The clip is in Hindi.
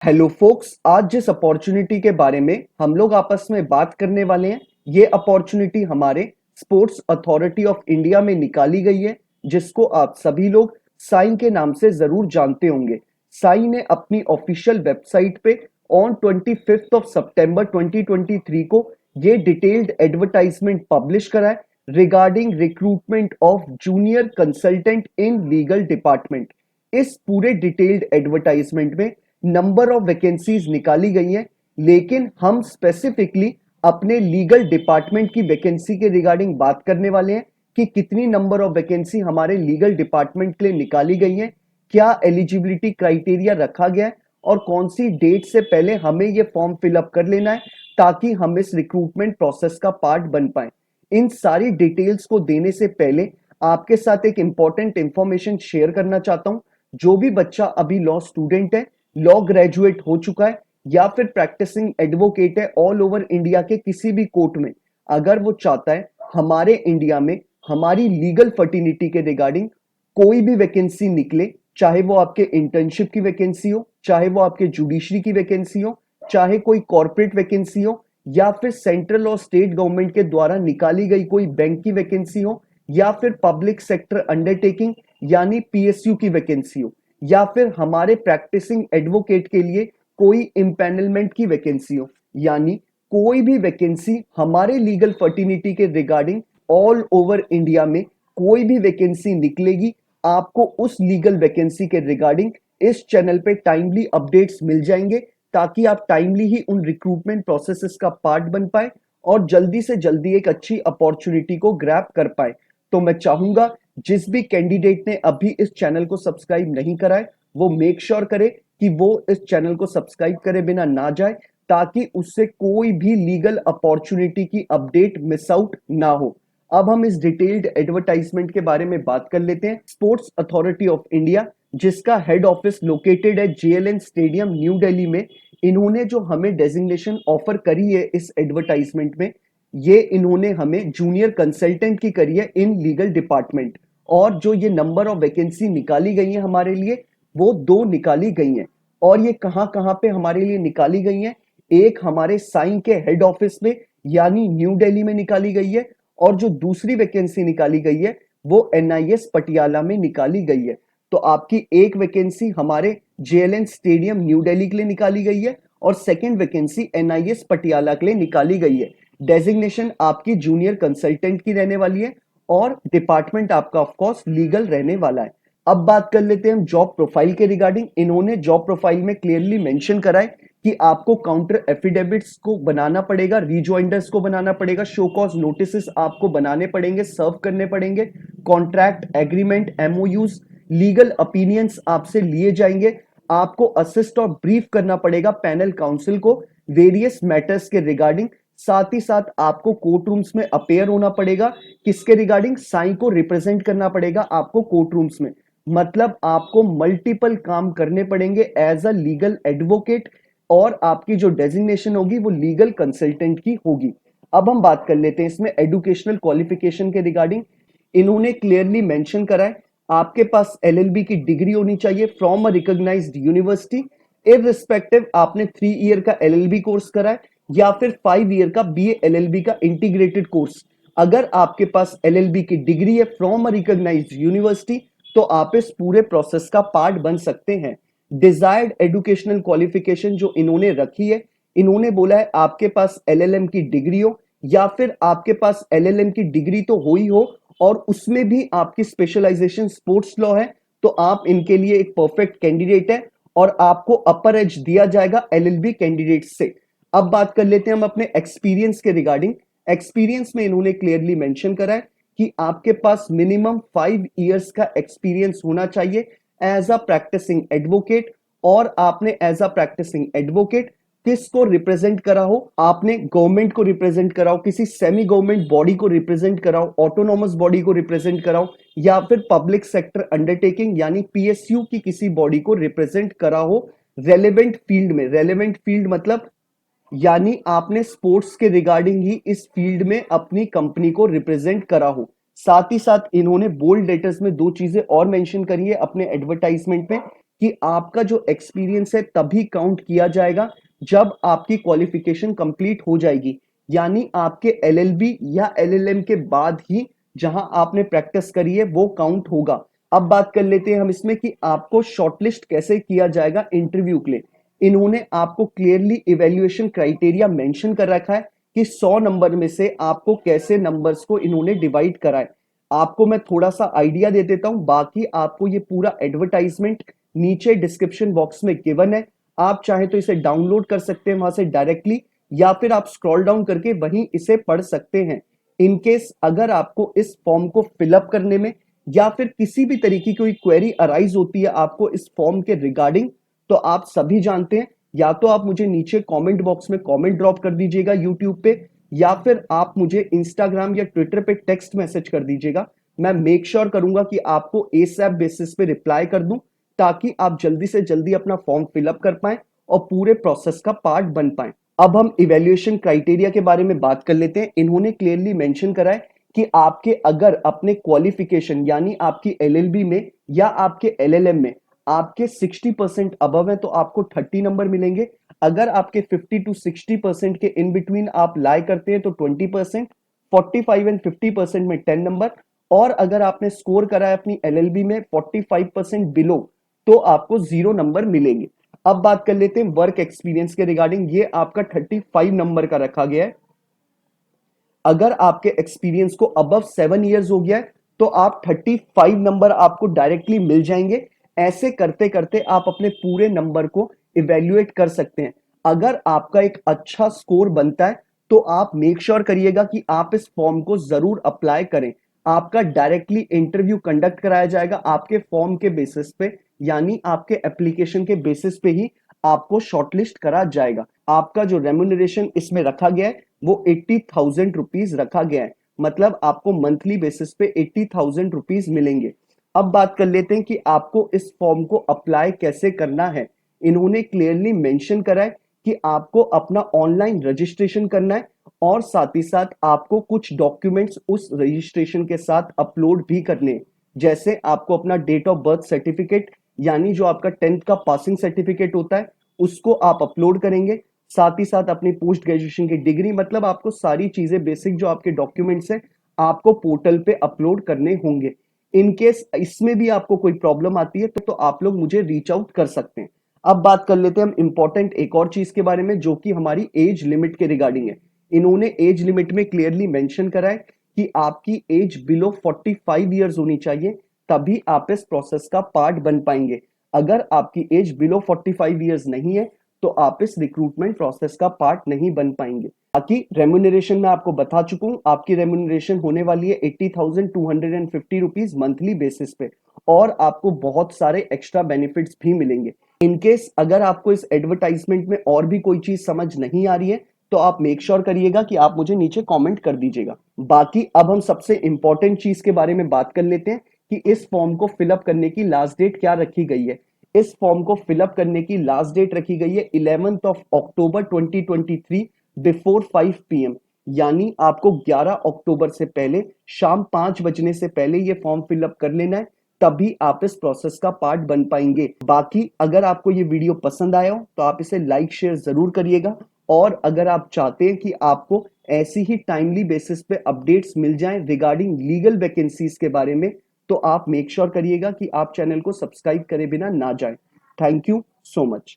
हेलो फोक्स, आज जिस अपॉर्चुनिटी के बारे में हम लोग आपस में बात करने वाले हैं, ये अपॉर्चुनिटी हमारे स्पोर्ट्स अथॉरिटी ऑफ इंडिया में निकाली गई है, जिसको आप सभी लोग साइन के नाम से जरूर जानते होंगे। साइन ने अपनी ऑफिशियल वेबसाइट पे ऑन 25 ऑफ सितंबर 2023 को ये डिटेल्ड एडवर्टाइजमेंट पब्लिश करा है regarding recruitment of junior consultant in legal department. इस पूरे डिटेल्ड एडवर्टाइजमेंट में नंबर ऑफ वैकेंसीज निकाली गई हैं, लेकिन हम स्पेसिफिकली अपने लीगल डिपार्टमेंट की वैकेंसी के रिगार्डिंग बात करने वाले हैं कि कितनी नंबर ऑफ वैकेंसी हमारे लीगल डिपार्टमेंट के लिए निकाली गई है, क्या एलिजिबिलिटी क्राइटेरिया रखा गया है और कौन सी डेट से पहले हमें यह फॉर्म फिलअप कर लेना है ताकि हम इस रिक्रूटमेंट प्रोसेस का पार्ट बन पाए। इन सारी डिटेल्स को देने से पहले आपके साथ एक इंपॉर्टेंट इंफॉर्मेशन शेयर करना चाहता हूं। जो भी बच्चा अभी लॉ स्टूडेंट है, लॉ ग्रेजुएट हो चुका है या फिर प्रैक्टिसिंग एडवोकेट है ऑल ओवर इंडिया के किसी भी कोर्ट में, अगर वो चाहता है हमारे इंडिया में हमारी लीगल फर्टिनिटी के रिगार्डिंग कोई भी वैकेंसी निकले, चाहे वो आपके इंटर्नशिप की वैकेंसी हो, चाहे वो आपके जुडिशरी की वैकेंसी हो, चाहे कोई कॉर्पोरेट वैकेंसी हो, या फिर सेंट्रल और स्टेट गवर्नमेंट के द्वारा निकाली गई कोई बैंक की वैकेंसी हो, या फिर पब्लिक सेक्टर अंडरटेकिंग यानी पीएसयू की वैकेंसी हो, या फिर हमारे प्रैक्टिसिंग एडवोकेट के लिए कोई इम्पैनलमेंट की वैकेंसी हो, यानी कोई भी वैकेंसी हमारे लीगल फर्टिनिटी के रिगार्डिंग ऑल ओवर इंडिया में कोई भी वैकेंसी निकलेगी, आपको उस लीगल वैकेंसी के रिगार्डिंग इस चैनल पे टाइमली अपडेट्स मिल जाएंगे ताकि आप टाइमली ही उन रिक्रूटमेंट प्रोसेसेस का पार्ट बन पाए और जल्दी से जल्दी एक अच्छी अपॉर्चुनिटी को ग्रैब कर पाए। तो मैं चाहूंगा जिस भी कैंडिडेट ने अभी इस चैनल को सब्सक्राइब नहीं करा है, वो मेक श्योर करे कि वो इस चैनल को सब्सक्राइब करे बिना ना जाए, ताकि उससे कोई भी लीगल अपॉर्चुनिटी की अपडेट मिस आउट ना हो। अब हम इस डिटेल्ड एडवर्टाइजमेंट के बारे में बात कर लेते हैं। स्पोर्ट्स अथॉरिटी ऑफ इंडिया, जिसका हेड ऑफिस लोकेटेड है जेएलएन स्टेडियम न्यू दिल्ली में, इन्होंने जो हमें डेजिग्नेशन ऑफर करी है इस एडवर्टाइजमेंट में, ये इन्होंने हमें जूनियर कंसल्टेंट की करी है इन लीगल डिपार्टमेंट। और जो ये नंबर ऑफ वैकेंसी निकाली गई है हमारे लिए, वो दो निकाली गई हैं। और ये कहां कहां पे हमारे लिए निकाली गई हैं? एक हमारे साइन के हेड ऑफिस में यानी न्यू दिल्ली में निकाली गई है, और जो दूसरी वैकेंसी निकाली गई है वो एनआईएस पटियाला में निकाली गई है। तो आपकी एक वैकेंसी हमारे जेएलएन स्टेडियम न्यू दिल्ली के लिए निकाली गई है और सेकंड वैकेंसी एनआईएस पटियाला के लिए निकाली गई है। डेजिग्नेशन आपकी जूनियर कंसल्टेंट की रहने वाली है और डिपार्टमेंट आपका ऑफ कोर्स लीगल रहने वाला है। अब बात कर लेते हैं हम जॉब प्रोफाइल के रिगार्डिंग। इन्होंने जॉब प्रोफाइल में क्लियरली मेंशन करा है कि आपको काउंटर एफिडेविट्स को बनाना पड़ेगा, रिजॉइंडर्स को बनाना पड़ेगा, शो कॉज नोटिस आपको बनाने पड़ेंगे, सर्व करने पड़ेंगे, contract agreement MoUs, legal opinions आपसे लिए जाएंगे, आपको असिस्ट और ब्रीफ करना पड़ेगा पैनल काउंसिल को वेरियस मैटर्स के रिगार्डिंग। साथ ही साथ आपको कोर्ट रूम्स में अपेयर होना पड़ेगा, किसके रिगार्डिंग? साई को रिप्रेजेंट करना पड़ेगा आपको कोर्ट रूम्स में। मतलब आपको मल्टीपल काम करने पड़ेंगे एज अ लीगल एडवोकेट, और आपकी जो डेजिग्नेशन होगी वो लीगल कंसल्टेंट की होगी। अब हम बात कर लेते हैं इसमें एजुकेशनल क्वालिफिकेशन के रिगार्डिंग। इन्होंने क्लियरली मेंशन करा है आपके पास एलएलबी की डिग्री होनी चाहिए from a recognised university, irrespective आपने 3 ईयर का एलएलबी कोर्स करा है या फिर 5 ईयर का बीए एलएलबी का इंटीग्रेटेड कोर्स। अगर आपके पास एलएलबी की डिग्री है फ्रॉम अ रिकॉग्नाइज्ड यूनिवर्सिटी, तो आप इस पूरे प्रोसेस का पार्ट बन सकते हैं। डिजायर्ड एजुकेशनल क्वालिफिकेशन जो इन्होंने रखी है, इन्होंने बोला है आपके पास एलएलएम की डिग्री हो, या फिर आपके पास एलएलएम की डिग्री तो हो ही हो और उसमें भी आपकी स्पेशलाइजेशन स्पोर्ट्स लॉ है, तो आप इनके लिए एक परफेक्ट कैंडिडेट है और आपको अपर एज दिया जाएगा एलएलबी कैंडिडेट से। अब बात कर लेते हैं हम अपने एक्सपीरियंस के रिगार्डिंग। एक्सपीरियंस में इन्होंने क्लियरली मेंशन करा है कि आपके पास मिनिमम 5 इयर्स का एक्सपीरियंस होना चाहिए एज अ प्रैक्टिसिंग एडवोकेट, और आपने एज अ प्रैक्टिसिंग एडवोकेट किसको रिप्रेजेंट करा हो? आपने गवर्नमेंट को रिप्रेजेंट कराओ, किसी सेमी गवर्नमेंट बॉडी को रिप्रेजेंट कराओ, ऑटोनॉमस बॉडी को रिप्रेजेंट कराओ, या फिर पब्लिक सेक्टर अंडरटेकिंग यानी पीएसयू की किसी बॉडी को रिप्रेजेंट करा हो रेलेवेंट फील्ड में। रेलेवेंट फील्ड मतलब यानी आपने स्पोर्ट्स के रिगार्डिंग ही इस फील्ड में अपनी कंपनी को रिप्रेजेंट करा हो। साथ ही साथ इन्होंने बोल्ड लेटर्स में दो चीजें और मेंशन करी है अपने एडवर्टाइजमेंट में कि आपका जो एक्सपीरियंस है तभी काउंट किया जाएगा जब आपकी क्वालिफिकेशन कंप्लीट हो जाएगी, यानी आपके एलएलबी या एलएलएम के बाद ही जहां आपने प्रैक्टिस करी है वो काउंट होगा। अब बात कर लेते हैं हम इसमें कि आपको शॉर्टलिस्ट कैसे किया जाएगा इंटरव्यू के लिए। इन्होंने आपको क्लियरली इवैल्यूएशन क्राइटेरिया मेंशन कर रखा है कि 100 नंबर में से आपको कैसे नंबर्स को इन्होंने डिवाइड करा है। आपको मैं थोड़ा सा आइडिया दे देता हूं, बाकी आपको ये पूरा एडवर्टाइजमेंट नीचे डिस्क्रिप्शन बॉक्स में गिवन है। आप चाहे तो इसे डाउनलोड कर सकते हैं वहां से डायरेक्टली, या फिर आप स्क्रॉल डाउन करके वहीं इसे पढ़ सकते हैं। इनकेस अगर आपको इस फॉर्म को फिलअप करने में या फिर किसी भी तरीके की कोई क्वेरी अराइज होती है आपको इस फॉर्म के रिगार्डिंग, तो आप सभी जानते हैं, या तो आप मुझे नीचे कमेंट बॉक्स में कमेंट ड्रॉप कर दीजिएगा यूट्यूब पे, या फिर आप मुझे इंस्टाग्राम या ट्विटर पे टेक्स्ट मैसेज कर दीजिएगा। मैं मेक श्योर करूंगा कि आपको एसएप बेसिस पे रिप्लाई कर दूं, ताकि आप जल्दी से जल्दी अपना फॉर्म फिलअप कर पाएं और पूरे प्रोसेस का पार्ट बन पाएं। अब हम इवैल्यूएशन क्राइटेरिया के बारे में बात कर लेते हैं। इन्होंने क्लियरली मेंशन करा है कि आपके अगर अपने क्वालिफिकेशन यानी आपकी एलएलबी में या आपके एलएलएम में आपके 60% अबव है तो आपको 30 नंबर मिलेंगे। अगर आपके 50 टू 60% के इन बिटवीन आप लाई करते हैं तो 20%, 45 एंड 50% में 10 नंबर, और अगर आपने स्कोर करा है अपनी एलएलबी में 45% बिलो तो आपको 0 नंबर मिलेंगे। अब बात कर लेते हैं वर्क एक्सपीरियंस के रिगार्डिंग। ये आपका 35 नंबर का रखा गया है। अगर आपके एक्सपीरियंस को अबव 7 इयर्स हो गया है तो आप 35 नंबर आपको डायरेक्टली मिल जाएंगे। ऐसे करते करते आप अपने पूरे नंबर को इवेल्युएट कर सकते हैं। अगर आपका एक अच्छा स्कोर बनता है तो आप मेक श्योर करिएगा कि आप इस फॉर्म को जरूर अप्लाई करें। आपका डायरेक्टली इंटरव्यू कंडक्ट कराया जाएगा आपके फॉर्म के बेसिस पे, यानी आपके एप्लीकेशन के बेसिस पे ही आपको शॉर्टलिस्ट करा जाएगा। आपका जो रेम्यूनरेशन इसमें रखा गया है वो 80,000 रुपीज रखा गया है, मतलब आपको मंथली बेसिस पे 80,000 रुपीज मिलेंगे। अब बात कर लेते हैं कि आपको इस फॉर्म को अप्लाई कैसे करना है। इन्होंने क्लियरली मेंशन करा है कि आपको अपना ऑनलाइन रजिस्ट्रेशन करना है और साथ ही साथ आपको कुछ डॉक्यूमेंट्स उस रजिस्ट्रेशन के साथ अपलोड भी करने हैं। जैसे आपको अपना डेट ऑफ बर्थ सर्टिफिकेट यानी जो आपका 10th का पासिंग सर्टिफिकेट होता है उसको आप अपलोड करेंगे। साथ ही साथ अपनी पोस्ट ग्रेजुएशन की डिग्री, मतलब आपको सारी चीजें बेसिक जो आपके डॉक्यूमेंट्स हैं आपको पोर्टल पे अपलोड करने होंगे। इन केस इसमें भी आपको कोई प्रॉब्लम आती है तो आप लोग मुझे रीच आउट कर सकते हैं। अब बात कर लेते हैं हम इंपॉर्टेंट एक और चीज के बारे में जो कि हमारी एज लिमिट के रिगार्डिंग है। इन्होंने एज लिमिट में क्लियरली मेंशन करा है कि आपकी एज बिलो 45 ईयर्स होनी चाहिए, तभी आप इस प्रोसेस का पार्ट बन पाएंगे। अगर आपकी एज बिलो 45 ईयर्स नहीं है तो आप इस रिक्रूटमेंट प्रोसेस का पार्ट नहीं बन पाएंगे। बाकी रेम्यूनरेशन मैं आपको बता चुका हूं, आपकी रेम्यूनरेशन होने वाली है 80,250 रुपीज मंथली बेसिस पे, और आपको बहुत सारे एक्स्ट्रा बेनिफिट्स भी मिलेंगे। इनकेस अगर आपको इस एडवर्टाइजमेंट में और भी कोई चीज समझ नहीं आ रही है तो आप मेक श्योर करिएगा कि आप मुझे नीचे कमेंट कर दीजिएगा। बाकी अब हम सबसे इंपॉर्टेंट चीज के बारे में बात कर लेते हैं कि इस फॉर्म को फिलअप करने की लास्ट डेट क्या रखी गई है। इस फॉर्म को फिलअप करने की लास्ट डेट रखी गई है 11th of October 2023 before 5 PM, यानी आपको 11 अक्टूबर से पहले शाम 5 बजने से पहले ये फॉर्म फिलअप कर लेना है, तभी आप इस प्रोसेस का पार्ट बन पाएंगे। बाकी अगर आपको ये वीडियो पसंद आया हो तो आप इसे लाइक शेयर जरूर करिएगा, और अगर आप चाहते हैं कि आपको ऐसी ही टाइमली बेसिस पे अपडेट्स मिल जाएं रिगार्डिंग लीगल वैकेंसीज के बारे में, तो आप मेक श्योर करिएगा कि आप चैनल को सब्सक्राइब करे बिना ना जाएं। Thank you so much.